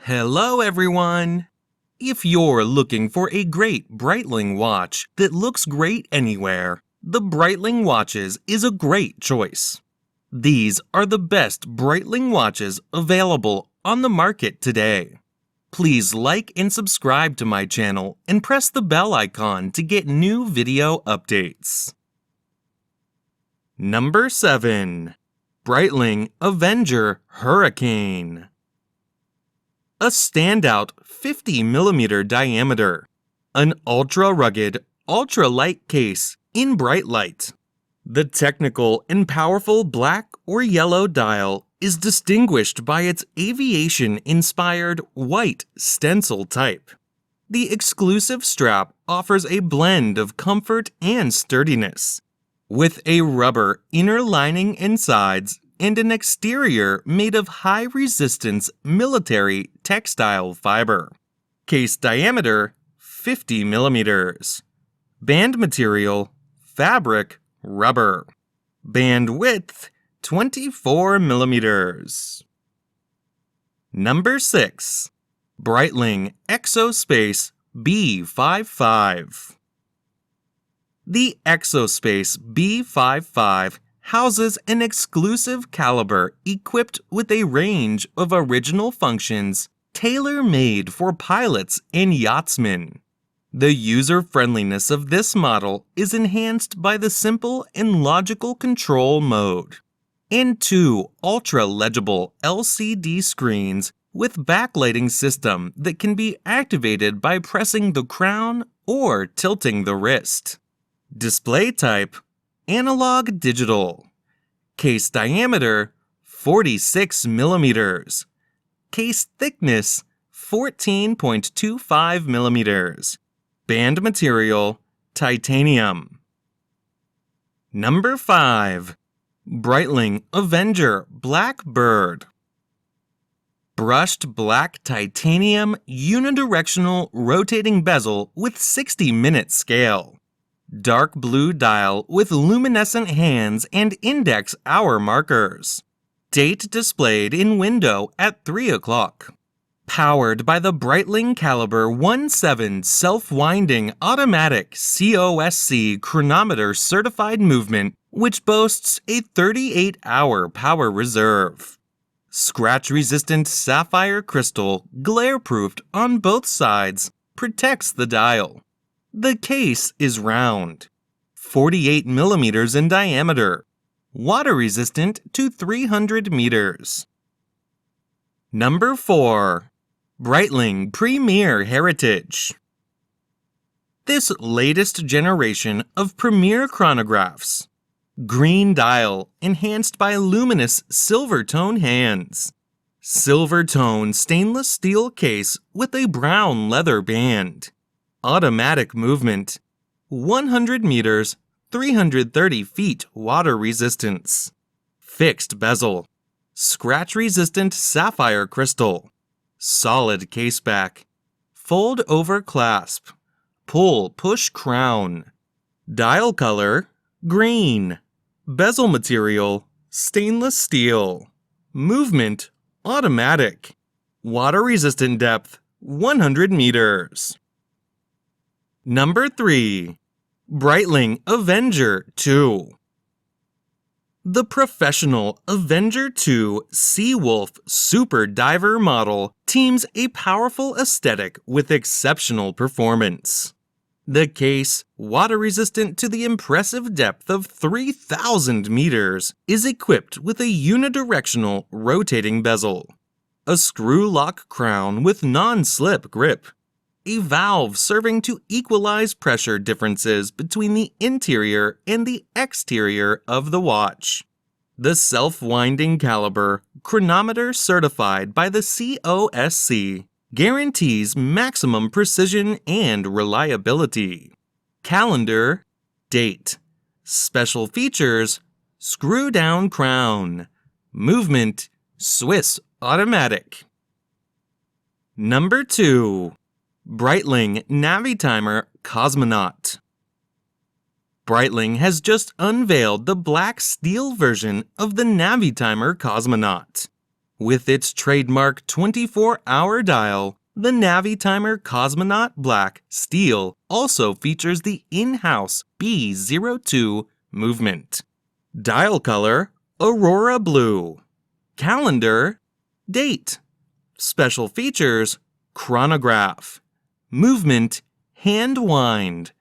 Hello everyone! If you're looking for a great Breitling watch that looks great anywhere, the Breitling watches is a great choice. These are the best Breitling watches available on the market today. Please like and subscribe to my channel and press the bell icon to get new video updates. Number 7. Breitling Avenger Hurricane. A standout 50mm diameter, an ultra-rugged, ultra-light case in bright light. The technical and powerful black or yellow dial is distinguished by its aviation-inspired white stencil type. The exclusive strap offers a blend of comfort and sturdiness, with a rubber inner lining and sides and an exterior made of high-resistance military textile fiber. Case diameter, 50mm. Band material, fabric, rubber. Band width, 24mm. Number 6. Breitling Exospace B55. The Exospace B55 houses an exclusive caliber equipped with a range of original functions tailor-made for pilots and yachtsmen. The user-friendliness of this model is enhanced by the simple and logical control mode and 2 ultra-legible LCD screens with backlighting system that can be activated by pressing the crown or tilting the wrist. Display type, analog digital. Case diameter, 46mm. Case thickness, 14.25mm. Band material, titanium. Number 5. Breitling Avenger BlackBird. Brushed black titanium unidirectional rotating bezel with 60-minute scale. Dark blue dial with luminescent hands and index hour markers. Date displayed in window at 3 o'clock. Powered by the Breitling Caliber 17 self-winding automatic COSC chronometer certified movement, which boasts a 38-hour power reserve. Scratch-resistant sapphire crystal, glare-proofed on both sides, protects the dial. The case is round, 48mm in diameter, water-resistant to 300 meters. Number 4. Breitling Premier Heritage. This latest generation of Premier chronographs. Green dial enhanced by luminous silver tone hands. Silver tone stainless steel case with a brown leather band. Automatic movement, 100 meters, 330 feet water resistance. Fixed bezel, scratch-resistant sapphire crystal. Solid case back, fold over clasp, pull-push crown. Dial color, green. Bezel material, stainless steel. Movement, automatic. Water-resistant depth, 100 meters. Number 3. Breitling Avenger 2. The professional Avenger 2 Seawolf Super Diver model teams a powerful aesthetic with exceptional performance. The case, water-resistant to the impressive depth of 3,000 meters, is equipped with a unidirectional rotating bezel, a screw-lock crown with non-slip grip, a valve serving to equalize pressure differences between the interior and the exterior of the watch. The self-winding caliber, chronometer certified by the COSC, guarantees maximum precision and reliability. Calendar, date. Special features, screw-down crown. Movement, Swiss automatic. Number 2. Breitling Navitimer Cosmonaut. Breitling has just unveiled the black steel version of the Navitimer Cosmonaut. With its trademark 24-hour dial, the Navitimer Cosmonaut Black Steel also features the in-house B02 movement. Dial color, Aurora Blue. Calendar, date. Special features, chronograph. Movement, hand wind.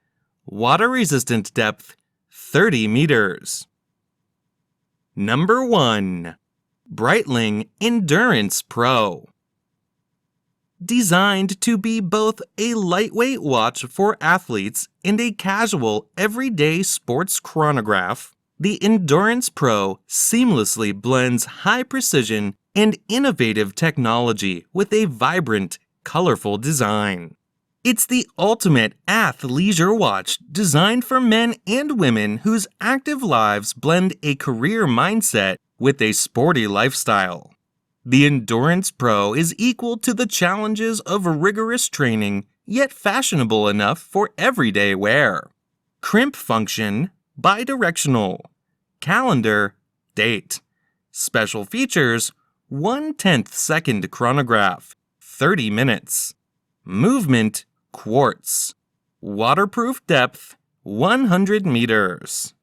Water resistant depth, 30 meters. Number 1. Breitling Endurance Pro. Designed to be both a lightweight watch for athletes and a casual, everyday sports chronograph, the Endurance Pro seamlessly blends high precision and innovative technology with a vibrant, colorful design. It's the ultimate athleisure watch designed for men and women whose active lives blend a career mindset with a sporty lifestyle. The Endurance Pro is equal to the challenges of rigorous training, yet fashionable enough for everyday wear. Crimp function, bidirectional. Calendar, date. Special features, 1/10 second chronograph, 30 minutes. Movement, quartz. Waterproof depth, 100 meters.